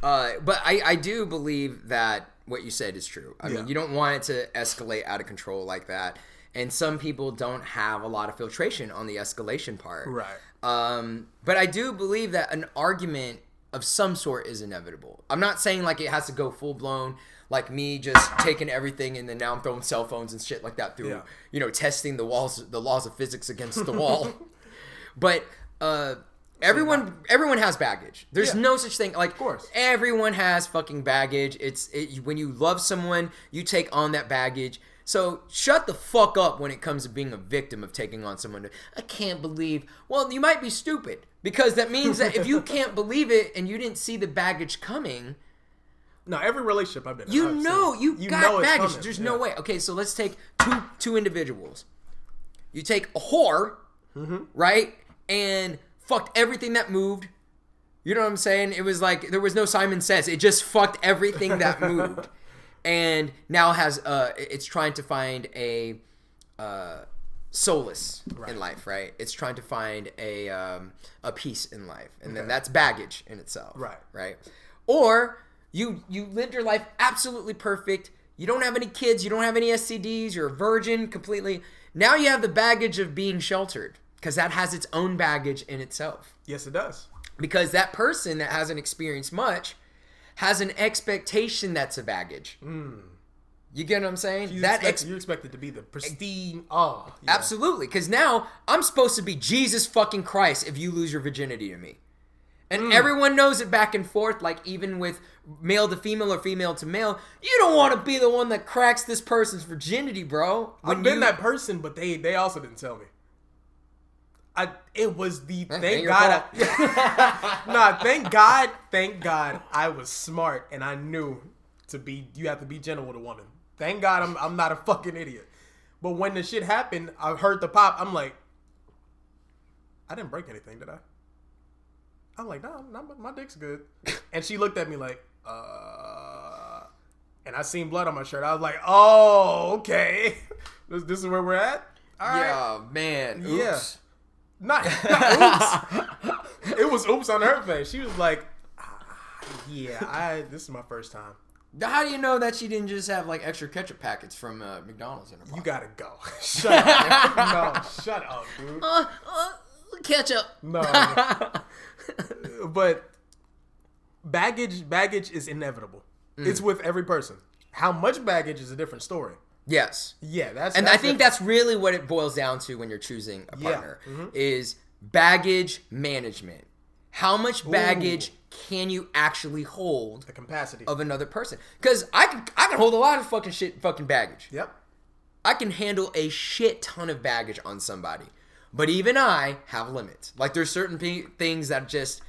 But I do believe that what you said is true. I mean, you don't want it to escalate out of control like that. And some people don't have a lot of filtration on the escalation part. Right. But I do believe that an argument of some sort is inevitable. I'm not saying like it has to go full blown, like me just taking everything and then now I'm throwing cell phones and shit like that through, testing the laws of physics against the wall. But everyone has baggage. There's no such thing. Like, of course, everyone has fucking baggage. When you love someone, you take on that baggage. So shut the fuck up when it comes to being a victim of taking on someone. I can't believe. Well, you might be stupid because that means that if you can't believe it and you didn't see the baggage coming. No, every relationship I've been in, you got baggage. Coming. There's no way. Okay, so let's take two individuals. You take a whore, right, and fucked everything that moved. You know what I'm saying? It was like there was no Simon Says. It just fucked everything that moved. And now it's trying to find a solace in life, right? It's trying to find a peace in life, and then that's baggage in itself, right? Or you lived your life absolutely perfect. You don't have any kids. You don't have any STDs. You're a virgin completely. Now you have the baggage of being sheltered because that has its own baggage in itself. Yes, it does. Because that person that hasn't experienced much has an expectation that's a baggage. You get what I'm saying? You expect it to be the pristine. Absolutely. Because now I'm supposed to be Jesus fucking Christ if you lose your virginity to me. And everyone knows it back and forth, like even with male to female or female to male. You don't want to be the one that cracks this person's virginity, bro. I've been that person, but they also didn't tell me. It was the thank God I was smart and I knew you have to be gentle with a woman. Thank God I'm not a fucking idiot. But when the shit happened, I heard the pop. I'm like, I didn't break anything, did I? I'm like, no, my dick's good. And she looked at me like, and I seen blood on my shirt. I was like, oh, okay. This is where we're at? All right. Yeah, man. Oops. Yeah. Not oops. It was oops on her face. She was like, this is my first time. How do you know that she didn't just have like extra ketchup packets from McDonald's in her pocket? You gotta go. Shut up. No, shut up, dude. Ketchup. No. But baggage is inevitable. It's with every person. How much baggage is a different story. Yes. Yeah, that's I think that's really what it boils down to when you're choosing a partner is baggage management. How much baggage can you actually hold? The capacity of another person. Because I can hold a lot of fucking baggage. Yep. I can handle a shit ton of baggage on somebody. But even I have limits. Like there's certain things that just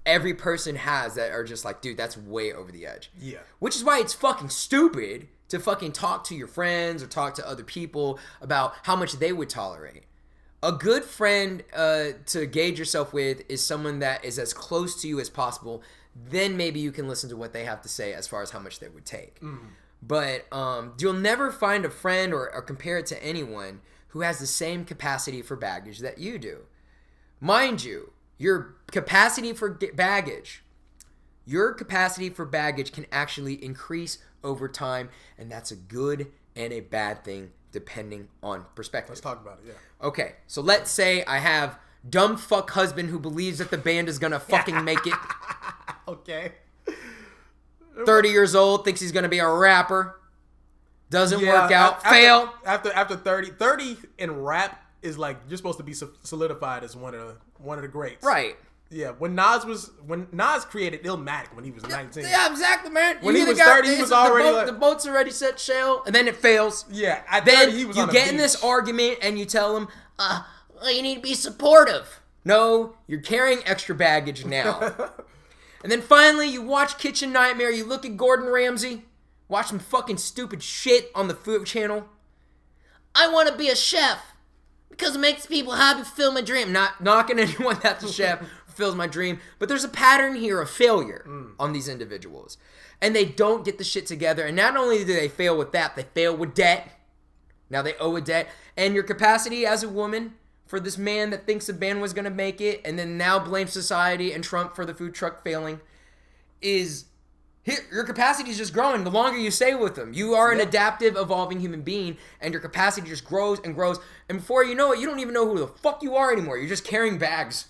every person has that are just like, dude, that's way over the edge. Yeah. Which is why it's fucking stupid to fucking talk to your friends or talk to other people about how much they would tolerate. A good friend to gauge yourself with is someone that is as close to you as possible. Then maybe you can listen to what they have to say as far as how much they would take. But you'll never find a friend or compare it to anyone who has the same capacity for baggage that you do. Mind you, your capacity for baggage can actually increase over time, and that's a good and a bad thing depending on perspective. Let's talk about it, yeah. Okay, so let's say I have dumb fuck husband who believes that the band is gonna fucking make it. Okay. 30 years old, thinks he's gonna be a rapper. Doesn't work out. Fail. After 30 in rap is like you're supposed to be solidified as one of the greats. Right. Yeah, when Nas created Illmatic when he was 19. Yeah, exactly, man. When he was 30, he was already the boat's already set sail, and then it fails. Yeah, at then 30, he was you on get a in beach. this argument, and you tell him, you need to be supportive. No, you're carrying extra baggage now. And then finally, you watch Kitchen Nightmare, you look at Gordon Ramsay, watch some fucking stupid shit on the Food Channel. I want to be a chef because it makes people happy, fulfill my dream. Not knocking anyone that's a chef, fulfills my dream. But there's a pattern here of failure on these individuals. And they don't get the shit together. And not only do they fail with that, they fail with debt. Now they owe a debt. And your capacity as a woman for this man that thinks the band was going to make it and then now blames society and Trump for the food truck failing is Your capacity is just growing the longer you stay with them. You are an adaptive, evolving human being, and your capacity just grows and grows. And before you know it, you don't even know who the fuck you are anymore. You're just carrying bags.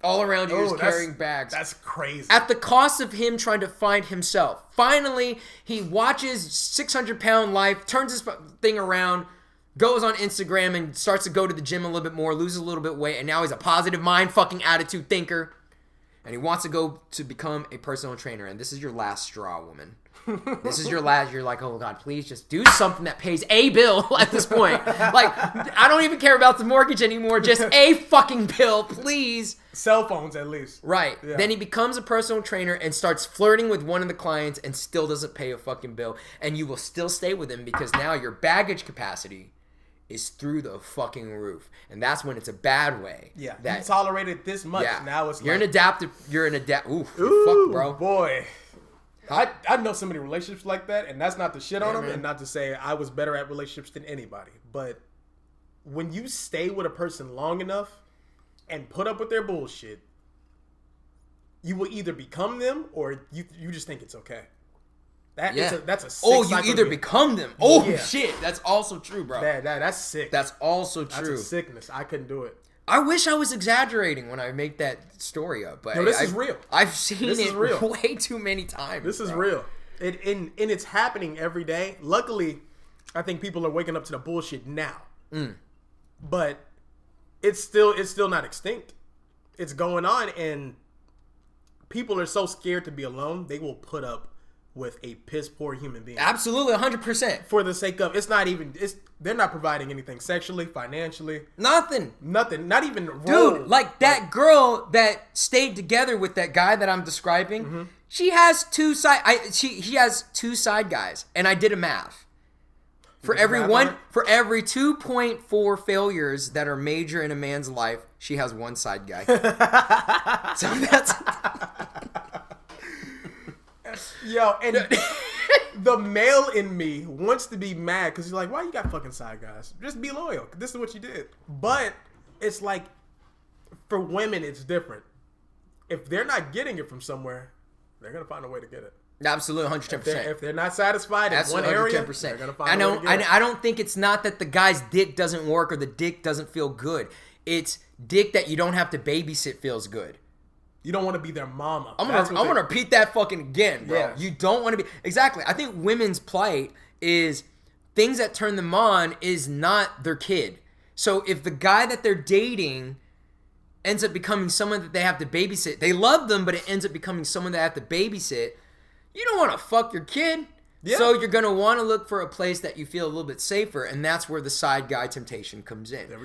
All around you, just carrying bags. That's crazy. At the cost of him trying to find himself. Finally, he watches 600-pound life, turns his thing around, goes on Instagram and starts to go to the gym a little bit more, loses a little bit of weight, and now he's a positive mind fucking attitude thinker. And he wants to go to become a personal trainer. And this is your last straw, woman. This is your last. You're like, oh, God, please just do something that pays a bill at this point. Like, I don't even care about the mortgage anymore. Just a fucking bill, please. Cell phones, at least. Right. Yeah. Then he becomes a personal trainer and starts flirting with one of the clients and still doesn't pay a fucking bill. And you will still stay with him because now your baggage capacity is through the fucking roof. And that's when it's a bad way. Yeah. You tolerated this much. Yeah. Now it's You're like... You're an adapt... Ooh, Ooh, fuck, bro. Boy. I know so many relationships like that, and that's not to shit on them, and not to say I was better at relationships than anybody. But when you stay with a person long enough and put up with their bullshit, you will either become them or you just think it's okay. That's a sick you either become them. Oh, shit. That's also true, bro. That's sick. That's also true. That's a sickness. I couldn't do it. I wish I was exaggerating when I make that story up, but no, this is real. I've seen it way too many times. This is real. And it's happening every day. Luckily, I think people are waking up to the bullshit now. But it's still not extinct. It's going on, and people are so scared to be alone, they will put up with a piss poor human being. Absolutely, 100%. For the sake of they're not providing anything sexually, financially. Nothing. Not even dude, like that girl that stayed together with that guy that I'm describing, she has he has two side guys, and I did a math. For every 2.4 failures that are major in a man's life, she has one side guy. So that's Yo, and the male in me wants to be mad because he's like, why you got fucking side guys? Just be loyal. This is what you did. But it's like, for women, it's different. If they're not getting it from somewhere, they're going to find a way to get it. Absolutely, 110%. If they're not satisfied in one area, they're going to find a way to get it. I don't think it's not that the guy's dick doesn't work or the dick doesn't feel good. It's dick that you don't have to babysit feels good. You don't want to be their mama. I'm gonna repeat that fucking again, bro. Yeah. You don't want to be... Exactly. I think women's plight is things that turn them on is not their kid. So if the guy that they're dating ends up becoming someone that they have to babysit, they love them, but it ends up becoming someone they have to babysit, you don't want to fuck your kid. Yeah. So you're going to want to look for a place that you feel a little bit safer, and that's where the side guy temptation comes in.